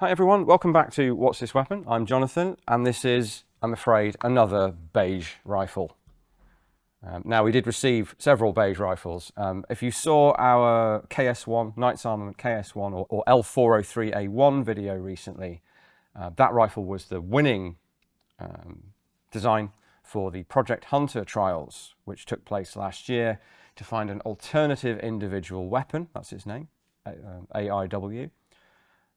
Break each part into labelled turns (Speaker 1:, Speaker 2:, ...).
Speaker 1: Hi everyone, welcome back to What's This Weapon? I'm Jonathan, and this is, I'm afraid, another Beige rifle. Now, we did receive several Beige rifles. If you saw our KS1, Knights Armament KS1 or L403 A1 video recently, that rifle was the winning design for the Project Hunter trials, which took place last year to find an alternative individual weapon, that's its name, AIW,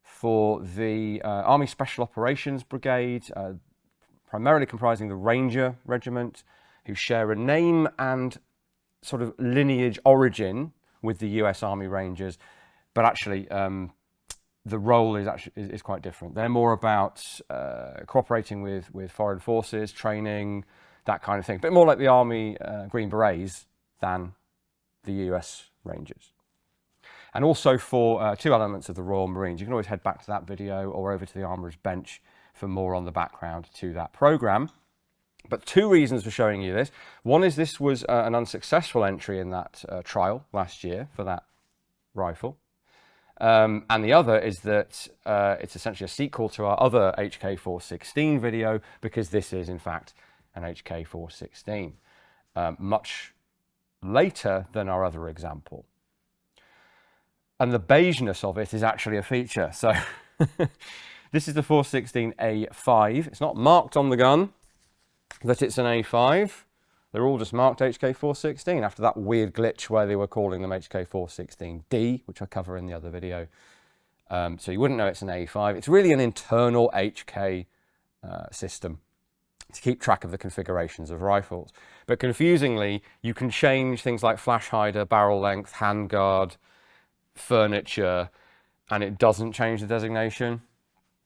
Speaker 1: for the Army Special Operations Brigade, primarily comprising the Ranger Regiment, who share a name and sort of lineage origin with the US Army Rangers, but actually the role is quite different. They're more about cooperating with foreign forces, training, that kind of thing. A bit more like the Army Green Berets than the US Rangers. And also for two elements of the Royal Marines. You can always head back to that video or over to the Armourer's bench for more on the background to that programme. But two reasons for showing you this. One is this was an unsuccessful entry in that trial last year for that rifle. And the other is that it's essentially a sequel to our other HK416 video, because this is in fact an HK416, much later than our other example. And the beigeness of it is actually a feature. So this is the 416 A5. It's not marked on the gun that it's an A5. They're all just marked HK416 after that weird glitch where they were calling them HK416D, which I cover in the other video. So you wouldn't know it's an A5. It's really an internal HK system to keep track of the configurations of rifles. But confusingly, you can change things like flash hider, barrel length, handguard, furniture, and it doesn't change the designation.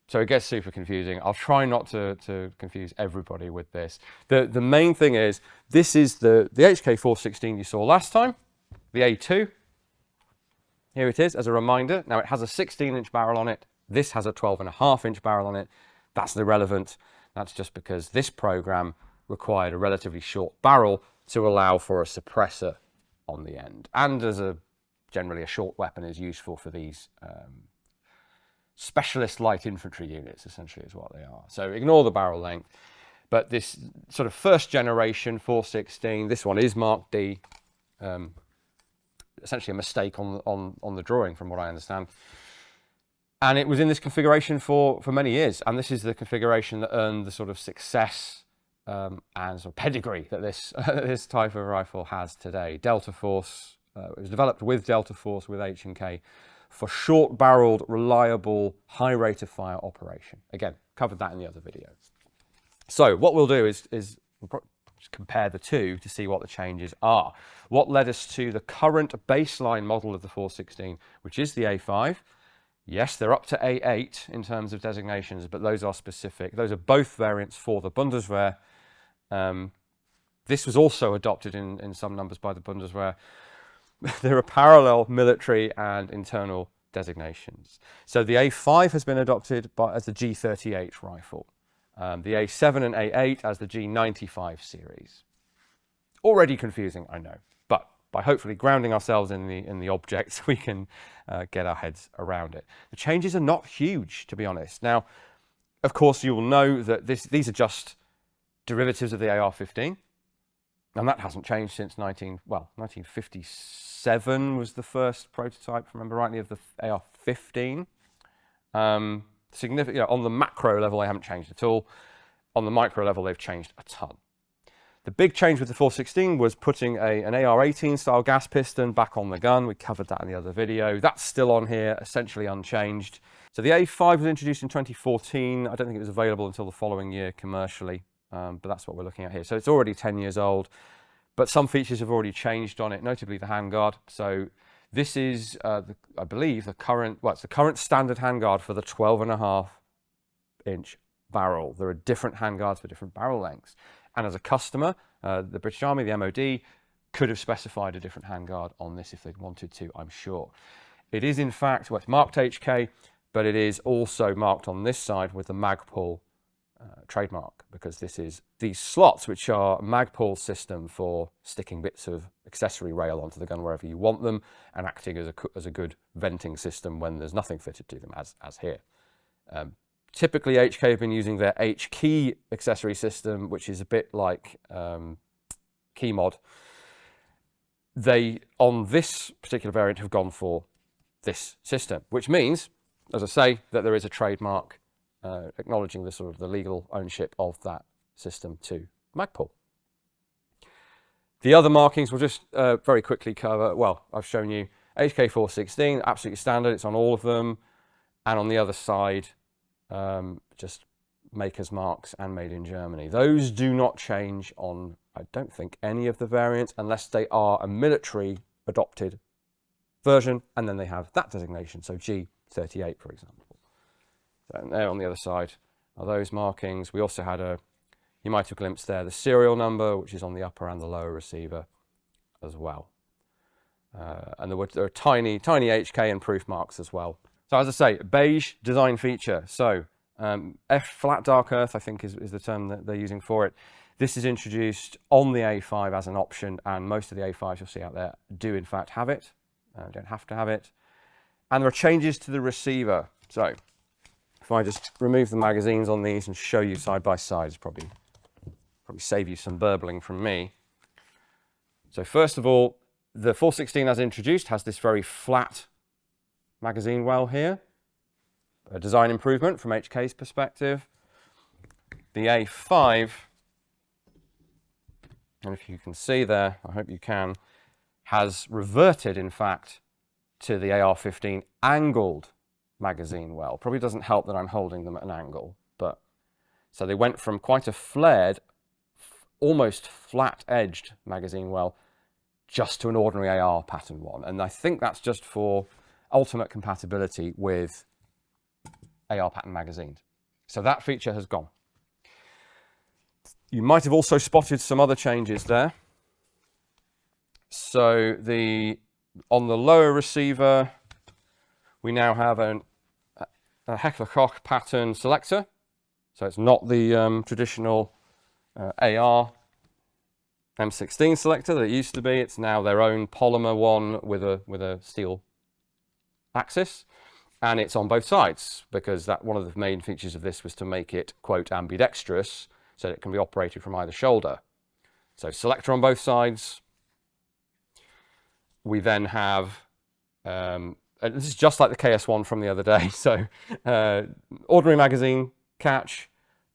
Speaker 1: So it gets super confusing. I'll try not to confuse everybody with this. The main thing is, this is the HK416 you saw last time, the A2. Here it is as a reminder. Now it has a 16-inch barrel on it. This has a 12.5-inch barrel on it. That's irrelevant. That's just because this program required a relatively short barrel to allow for a suppressor on the end. And as generally a short weapon is useful for these specialist light infantry units, essentially is what they are. So ignore the barrel length. But this sort of first generation 416, this one is marked D. Essentially a mistake on the drawing, from what I understand. And it was in this configuration for many years. And this is the configuration that earned the sort of success and sort of pedigree that this type of rifle has today. Delta Force. It was developed with Delta Force, with H&K, for short-barreled, reliable, high rate of fire operation. Again, covered that in the other video. So what we'll do is we'll just compare the two to see what the changes are. What led us to the current baseline model of the 416, which is the A5. Yes, they're up to A8 in terms of designations, but those are specific. Those are both variants for the Bundeswehr. This was also adopted in some numbers by the Bundeswehr. There are parallel military and internal designations. So the A5 has been adopted as the G38 rifle. The A7 and A8 as the G95 series. Already confusing, I know, but by hopefully grounding ourselves in the objects, we can get our heads around it. The changes are not huge, to be honest. Now, of course, you will know that these are just derivatives of the AR-15. And that hasn't changed since 1957 was the first prototype, if I remember rightly, of the AR-15. Significant, on the macro level, they haven't changed at all. On the micro level, they've changed a ton. The big change with the 416 was putting an AR-18 style gas piston back on the gun. We covered that in the other video. That's still on here, essentially unchanged. So the A5 was introduced in 2014. I don't think it was available until the following year commercially. But that's what we're looking at here. So it's already 10 years old, but some features have already changed on it, notably the handguard. So this is, I believe, it's the current standard handguard for the 12.5-inch barrel. There are different handguards for different barrel lengths. And as a customer, the British Army, the MOD, could have specified a different handguard on this if they'd wanted to, I'm sure. It is in fact, it's marked HK, but it is also marked on this side with the Magpul trademark, because this is these slots, which are Magpul's system for sticking bits of accessory rail onto the gun wherever you want them, and acting as a good venting system when there's nothing fitted to them, as here. Typically, HK have been using their H-key accessory system, which is a bit like key mod. They, on this particular variant, have gone for this system, which means, as I say, that there is a trademark acknowledging the sort of the legal ownership of that system to Magpul. The other markings we'll just very quickly cover. Well, I've shown you HK416, absolutely standard. It's on all of them. And on the other side, just maker's marks and made in Germany. Those do not change on, I don't think, any of the variants unless they are a military adopted version, and then they have that designation, so G38, for example. So there on the other side are those markings. We also had you might have glimpsed there, the serial number, which is on the upper and the lower receiver as well. And there are tiny HK and proof marks as well. So as I say, beige design feature. So F flat dark earth, I think is the term that they're using for it. This is introduced on the A5 as an option, and most of the A5s you'll see out there do in fact have it. Don't have to have it. And there are changes to the receiver. So if I just remove the magazines on these and show you side by side, it's probably save you some burbling from me. So first of all, the 416 as introduced has this very flat magazine well here. A design improvement from HK's perspective. The A5, and if you can see there, I hope you can, has reverted, in fact, to the AR-15 angled magazine well. Probably doesn't help that I'm holding them at an angle, but so they went from quite a flared, almost flat-edged magazine well just to an ordinary AR pattern one. And I think that's just for ultimate compatibility with AR pattern magazines. So that feature has gone. You might have also spotted some other changes there. So on the lower receiver, we now have a Heckler Koch pattern selector. So it's not the traditional AR M16 selector that it used to be. It's now their own polymer one with a steel axis, and it's on both sides because one of the main features of this was to make it, quote, ambidextrous, so that it can be operated from either shoulder. So selector on both sides. We then have, this is just like the KS1 from the other day, so ordinary magazine catch,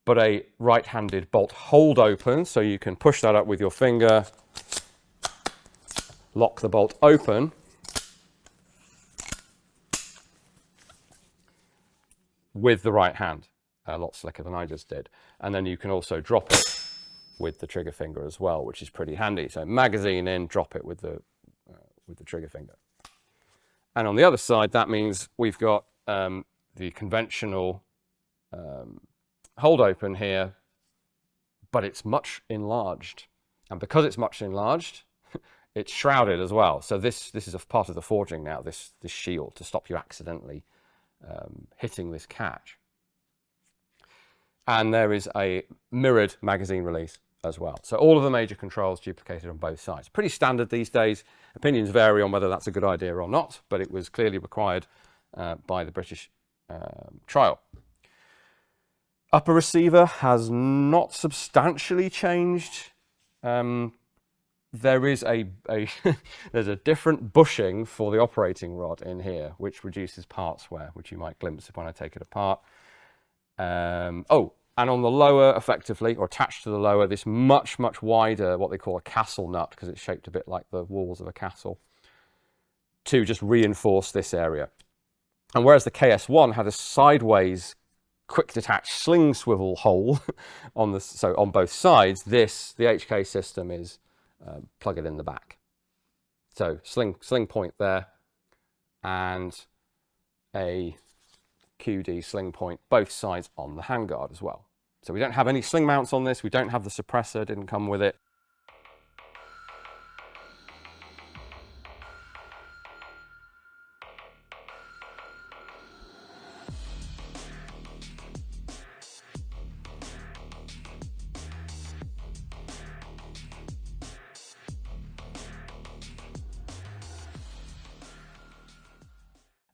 Speaker 1: but a right-handed bolt hold open, so you can push that up with your finger, lock the bolt open, with the right hand, a lot slicker than I just did. And then you can also drop it with the trigger finger as well, which is pretty handy. So magazine in, drop it with the trigger finger. And on the other side, that means we've got the conventional hold open here, but it's much enlarged. And because it's much enlarged, it's shrouded as well. So this is a part of the forging now, this shield, to stop you accidentally hitting this catch. And there is a mirrored magazine release as well. So all of the major controls duplicated on both sides. Pretty standard these days. Opinions vary on whether that's a good idea or not, but it was clearly required by the British trial. Upper receiver has not substantially changed. There is there's a different bushing for the operating rod in here, which reduces parts wear, which you might glimpse when I take it apart. And on the lower, effectively, or attached to the lower, this much wider, what they call a castle nut, because it's shaped a bit like the walls of a castle, to just reinforce this area. And whereas the KS1 had a sideways quick detach sling swivel hole on both sides, the HK system is plug it in the back. So sling point there, and a QD sling point both sides on the handguard as well. So we don't have any sling mounts on this, we don't have the suppressor, didn't come with it.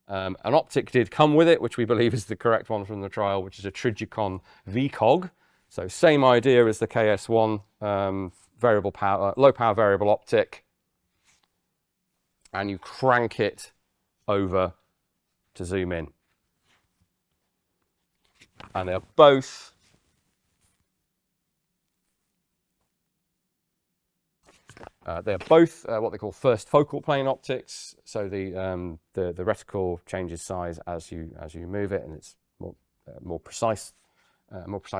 Speaker 1: An optic did come with it, which we believe is the correct one from the trial, which is a Trijicon VCOG. So same idea as the KS1, variable power, low power variable optic, and you crank it over to zoom in. And they're both what they call first focal plane optics. So the reticle changes size as you move it, and it's more precise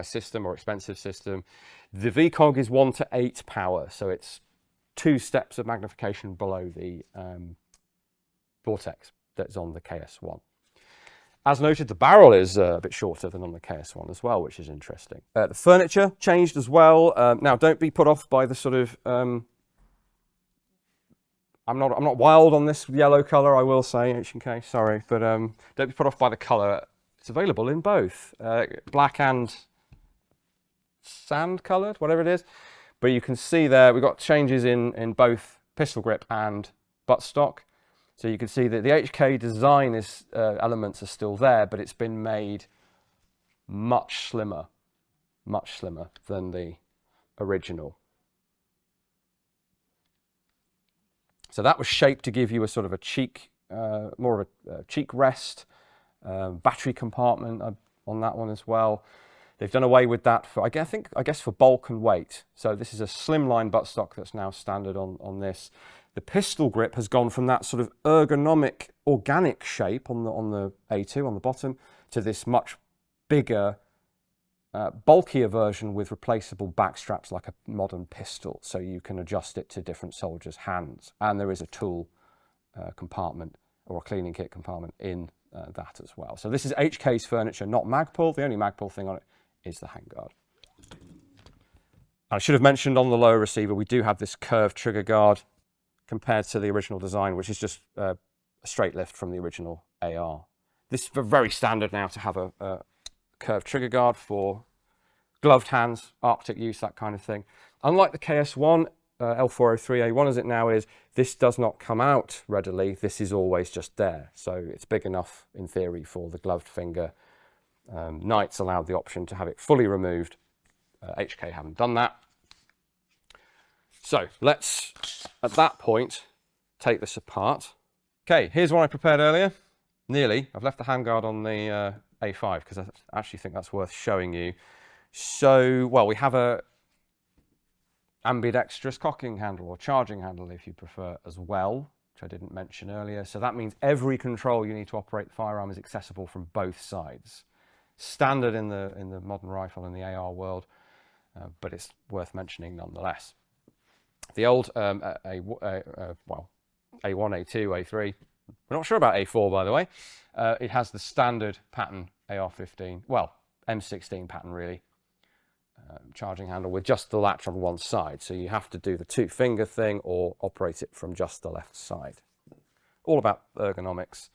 Speaker 1: system, more expensive system. The VCOG is 1 to 8 power, so it's 2 steps of magnification below the Vortex that's on the KS1. As noted, the barrel is a bit shorter than on the KS1 as well, which is interesting. The furniture changed as well. Now, don't be put off by the sort of I'm not wild on this yellow colour, I will say, H&K, sorry, but don't be put off by the colour. It's available in both black and sand coloured, whatever it is. But you can see there we've got changes in both pistol grip and buttstock. So you can see that the HK design elements are still there, but it's been made much slimmer than the original. So that was shaped to give you a sort of a cheek, more of a cheek rest, battery compartment on that one as well. They've done away with that for, I guess for bulk and weight. So this is a slimline buttstock that's now standard on this. The pistol grip has gone from that sort of ergonomic, organic shape on the A2 on the bottom to this much bigger, bulkier version with replaceable back straps like a modern pistol, so you can adjust it to different soldiers' hands. And there is a tool compartment or a cleaning kit compartment in that as well. So this is HK's furniture, not Magpul. The only Magpul thing on it is the handguard. I should have mentioned on the lower receiver, we do have this curved trigger guard compared to the original design, which is just a straight lift from the original AR. This is very standard now to have a curved trigger guard for gloved hands, Arctic use, that kind of thing. Unlike the KS1, L403A1 as it now is, this does not come out readily. This is always just there. So it's big enough in theory for the gloved finger. Knights allowed the option to have it fully removed. HK haven't done that. So let's, at that point, take this apart. Okay, here's one I prepared earlier. Nearly. I've left the handguard on the A5 because I actually think that's worth showing you. So, well, we have a ambidextrous cocking handle or charging handle if you prefer as well, which I didn't mention earlier. So that means every control you need to operate the firearm is accessible from both sides. Standard in the modern rifle and the AR world, but it's worth mentioning nonetheless. The old well, A1, A2, A3, we're not sure about A4 by the way. It has the standard pattern AR-15, well, M16 pattern really, charging handle with just the latch on one side. So you have to do the 2-finger thing or operate it from just the left side. All about ergonomics.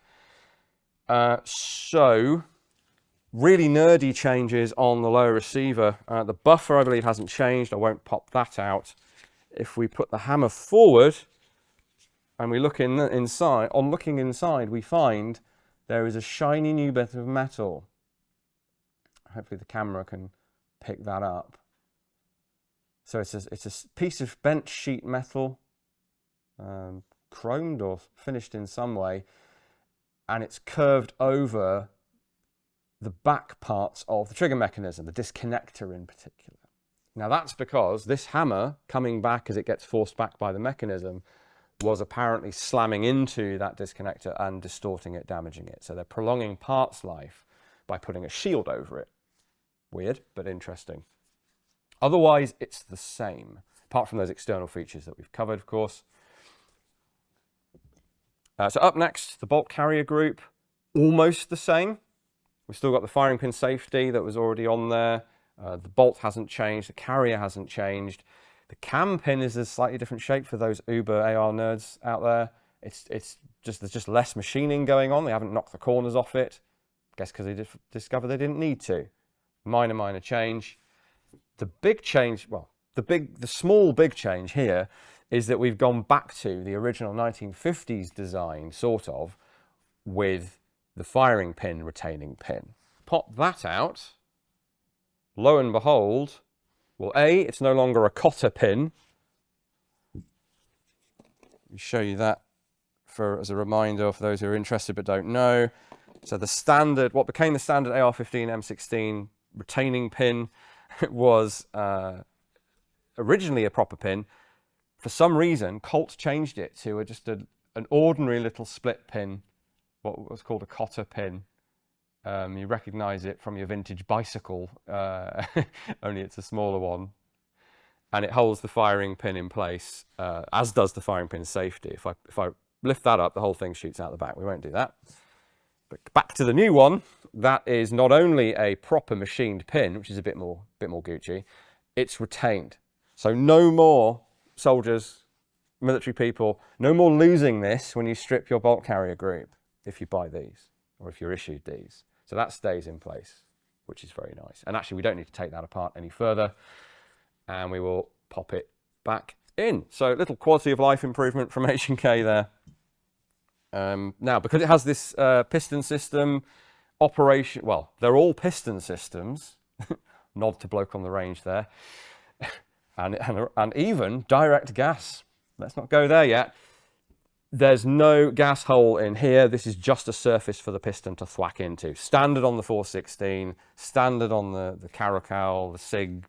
Speaker 1: So, really nerdy changes on the lower receiver. The buffer, I believe, hasn't changed. I won't pop that out. If we put the hammer forward and we look inside, on looking inside, we find there is a shiny new bit of metal. Hopefully the camera can pick that up. So it's a piece of bent sheet metal, chromed or finished in some way, and it's curved over the back parts of the trigger mechanism, the disconnector in particular. Now that's because this hammer, coming back as it gets forced back by the mechanism, was apparently slamming into that disconnector and distorting it, damaging it. So they're prolonging parts life by putting a shield over it. Weird, but interesting. Otherwise, it's the same, apart from those external features that we've covered, of course. So up next, the bolt carrier group, almost the same. We've still got the firing pin safety that was already on there. The bolt hasn't changed, the carrier hasn't changed. The cam pin is a slightly different shape for those uber AR nerds out there. There's just less machining going on. They haven't knocked the corners off it. I guess because they discovered they didn't need to. Minor change. The big change, well, the small big change here is that we've gone back to the original 1950s design, sort of, with the firing pin retaining pin. Pop that out. Lo and behold, well, A, it's no longer a cotter pin. Let me show you that as a reminder for those who are interested but don't know. So the standard, what became the standard AR-15 M16 retaining pin was originally a proper pin. For some reason, Colt changed it to just an ordinary little split pin, what was called a cotter pin. You recognize it from your vintage bicycle, only it's a smaller one. And it holds the firing pin in place, as does the firing pin safety. If I lift that up, the whole thing shoots out the back. We won't do that. But back to the new one, that is not only a proper machined pin, which is a bit more Gucci, it's retained. So no more soldiers, military people, no more losing this when you strip your bolt carrier group if you buy these or if you're issued these. So that stays in place, which is very nice. And actually, we don't need to take that apart any further, and we will pop it back in. So little quality of life improvement from H&K there. Now, because it has this piston system operation, well, they're all piston systems, nod to bloke on the range there, and even direct gas. Let's not go there yet. There's no gas hole in here. This is just a surface for the piston to thwack into. Standard on the 416, standard on the Caracal, the SIG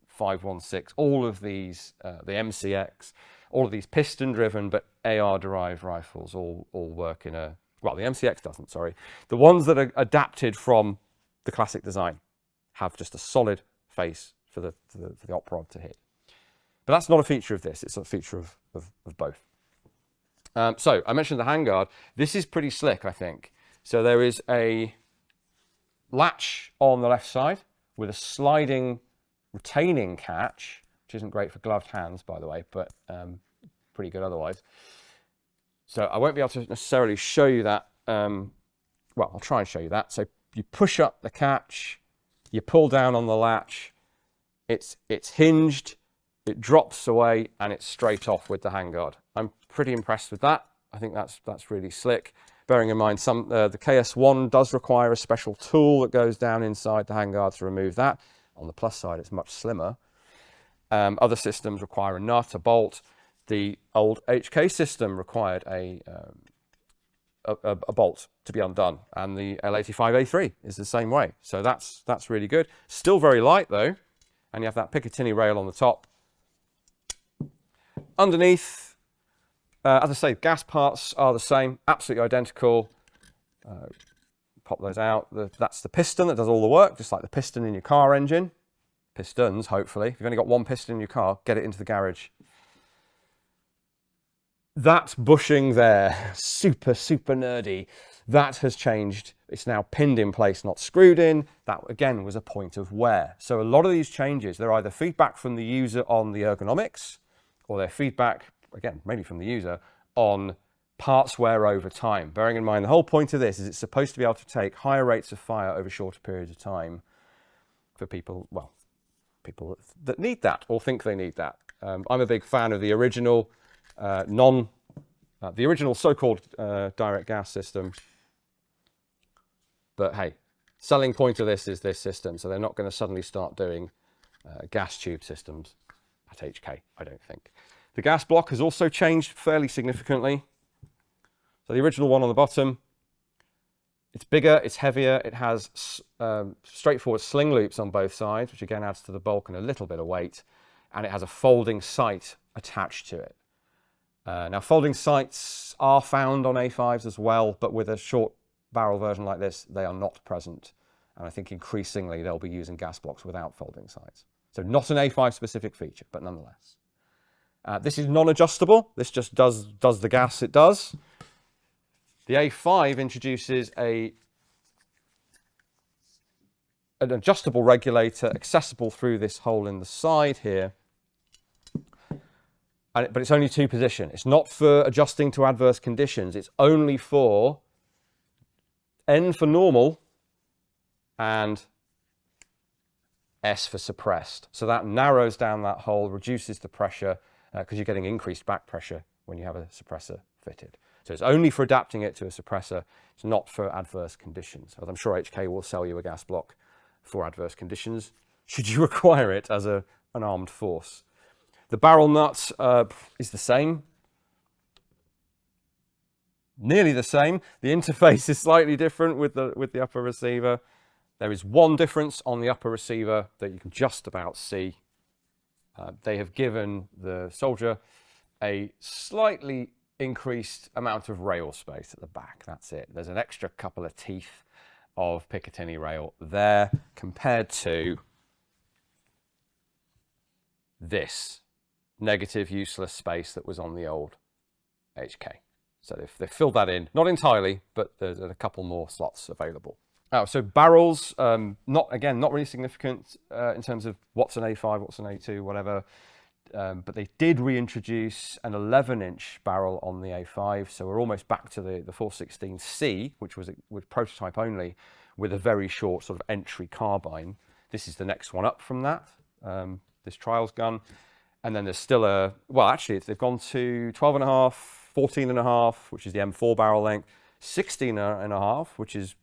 Speaker 1: 516, all of these, the MCX, all of these piston-driven but AR-derived rifles all work in a, well, the MCX doesn't, sorry. The ones that are adapted from the classic design have just a solid face for the op rod to hit. But that's not a feature of this, it's a feature of both. So I mentioned the handguard. This is pretty slick, I think. So there is a latch on the left side with a sliding retaining catch, which isn't great for gloved hands, by the way, but pretty good otherwise. So I won't be able to necessarily show you that. Well, I'll try and show you that. So you push up the catch, you pull down on the latch, it's hinged, it drops away, and it's straight off with the handguard. I'm pretty impressed with that. I think that's really slick. Bearing in mind, the KS1 does require a special tool that goes down inside the handguard to remove that. On the plus side, it's much slimmer. Other systems require a nut, a bolt. The old HK system required a bolt to be undone, and the L85A3 is the same way. So that's really good. Still very light though, and you have that Picatinny rail on the top. Underneath, as I say, gas parts are the same, absolutely identical. Pop those out. That's the piston that does all the work, just like the piston in your car engine. Pistons, hopefully. If you've only got one piston in your car, get it into the garage. That bushing there, super nerdy, that has changed. It's now pinned in place, not screwed in. That, again, was a point of wear. So a lot of these changes, they're either feedback from the user on the ergonomics, or they're feedback, again, mainly from the user, on parts wear over time. Bearing in mind, the whole point of this is it's supposed to be able to take higher rates of fire over shorter periods of time for people, well, people that need that or think they need that. I'm a big fan of the original the original so-called direct gas system. But hey, selling point of this is this system, so they're not going to suddenly start doing gas tube systems at HK, I don't think. The gas block has also changed fairly significantly. So the original one on the bottom, it's bigger, it's heavier, it has straightforward sling loops on both sides, which again adds to the bulk and a little bit of weight, and it has a folding sight attached to it. Now, folding sights are found on A5s as well, but with a short barrel version like this, they are not present. And I think increasingly they'll be using gas blocks without folding sights. So not an A5 specific feature, but nonetheless. This is non-adjustable. This just does the gas it does. The A5 introduces an adjustable regulator accessible through this hole in the side here. But it's only two position. It's not for adjusting to adverse conditions. It's only for N for normal and S for suppressed. So that narrows down that hole, reduces the pressure because you're getting increased back pressure when you have a suppressor fitted. So it's only for adapting it to a suppressor. It's not for adverse conditions. As I'm sure HK will sell you a gas block for adverse conditions, should you require it as an armed force. The barrel nut is the same. Nearly the same. The interface is slightly different with the upper receiver. There is one difference on the upper receiver that you can just about see. They have given the soldier a slightly increased amount of rail space at the back. That's it. There's an extra couple of teeth of Picatinny rail there compared to this negative useless space that was on the old HK. So they've filled that in, not entirely, but there's a couple more slots available. Oh, so barrels, not really significant in terms of what's an A5, what's an A2, whatever. But they did reintroduce an 11-inch barrel on the A5, so we're almost back to the 416C, which was prototype only, with a very short sort of entry carbine. This is the next one up from that, this trials gun. And then there's still they've gone to 12.5, 14.5, which is the M4 barrel length, 16.5, which is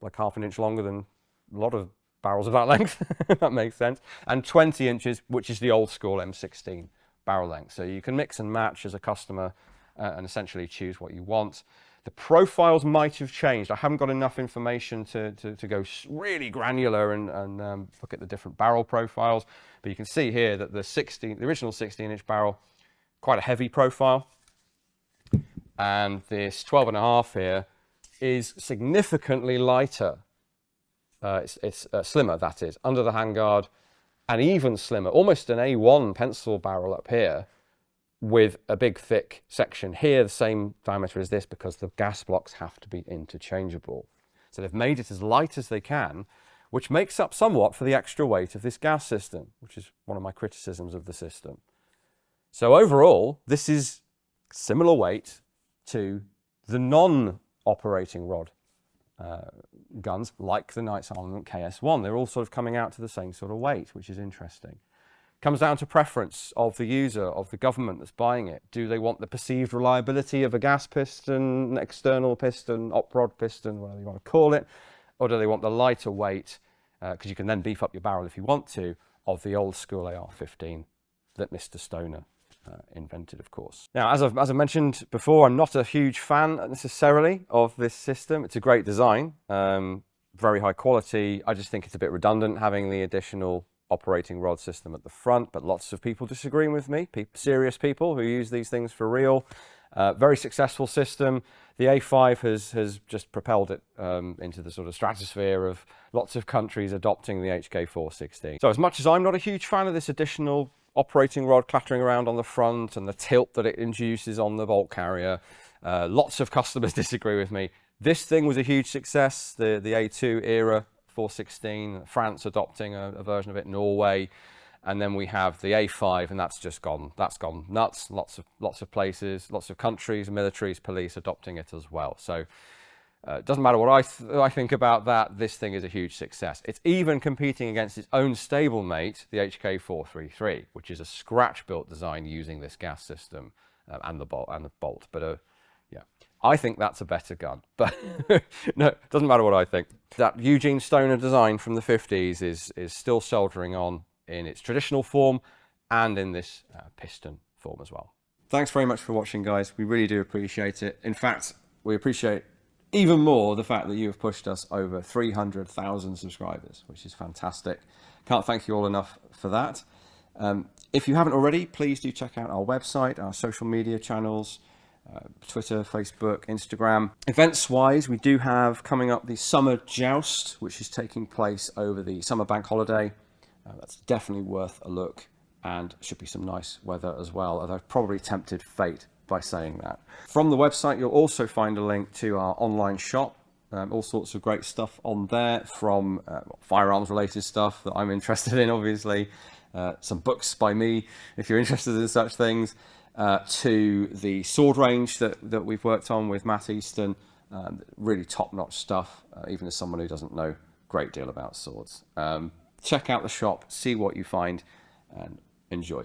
Speaker 1: like half an inch longer than a lot of barrels of that length, if that makes sense, and 20 inches, which is the old school M16 barrel length. So you can mix and match as a customer and essentially choose what you want. The profiles might have changed. I haven't got enough information to go really granular and look at the different barrel profiles, but you can see here that the original 16-inch barrel, quite a heavy profile, and this 12.5 here is significantly lighter. It's slimmer, that is, under the handguard, and even slimmer, almost an A1 pencil barrel up here, with a big thick section here, the same diameter as this, because the gas blocks have to be interchangeable. So they've made it as light as they can, which makes up somewhat for the extra weight of this gas system, which is one of my criticisms of the system. So overall, this is similar weight to the non-operating rod guns, like the Knights Armament KS1. They're all sort of coming out to the same sort of weight, which is interesting. Comes down to preference of the user, of the government that's buying it. Do they want the perceived reliability of a gas piston, an external piston, op-rod piston, whatever you want to call it, or do they want the lighter weight, because you can then beef up your barrel if you want to, of the old school AR-15 that Mr. Stoner invented, of course. Now, as I mentioned before, I'm not a huge fan necessarily of this system. It's a great design, very high quality. I just think it's a bit redundant having the additional operating rod system at the front, but lots of people disagreeing with me, serious people who use these things for real. Very successful system. The A5 has just propelled it into the sort of stratosphere of lots of countries adopting the HK416. So as much as I'm not a huge fan of this additional operating rod clattering around on the front and the tilt that it induces on the bolt carrier, lots of customers disagree with me. This thing was a huge success, the A2 era 416, France adopting a version of it, Norway, and then we have the A5, and that's gone nuts. Lots of places, lots of countries, militaries, police adopting it as well. So it doesn't matter what I think about that, this thing is a huge success. It's even competing against its own stablemate, the HK433, which is a scratch-built design using this gas system and the bolt. But yeah, I think that's a better gun. But no, it doesn't matter what I think. That Eugene Stoner design from the 50s is still soldiering on in its traditional form and in this piston form as well. Thanks very much for watching, guys. We really do appreciate it. In fact, we appreciate even more the fact that you have pushed us over 300,000 subscribers, which is fantastic. Can't thank you all enough for that. If you haven't already, please do check out our website, our social media channels, Twitter, Facebook, Instagram. Events-wise, we do have coming up the Summer Joust, which is taking place over the summer bank holiday. That's definitely worth a look, and should be some nice weather as well, although I've probably tempted fate by saying that. From the website, you'll also find a link to our online shop. All sorts of great stuff on there, from firearms related stuff that I'm interested in, obviously, some books by me if you're interested in such things, to the sword range that we've worked on with Matt Easton. Really top-notch stuff, even as someone who doesn't know a great deal about swords. Check out the shop, see what you find, and enjoy.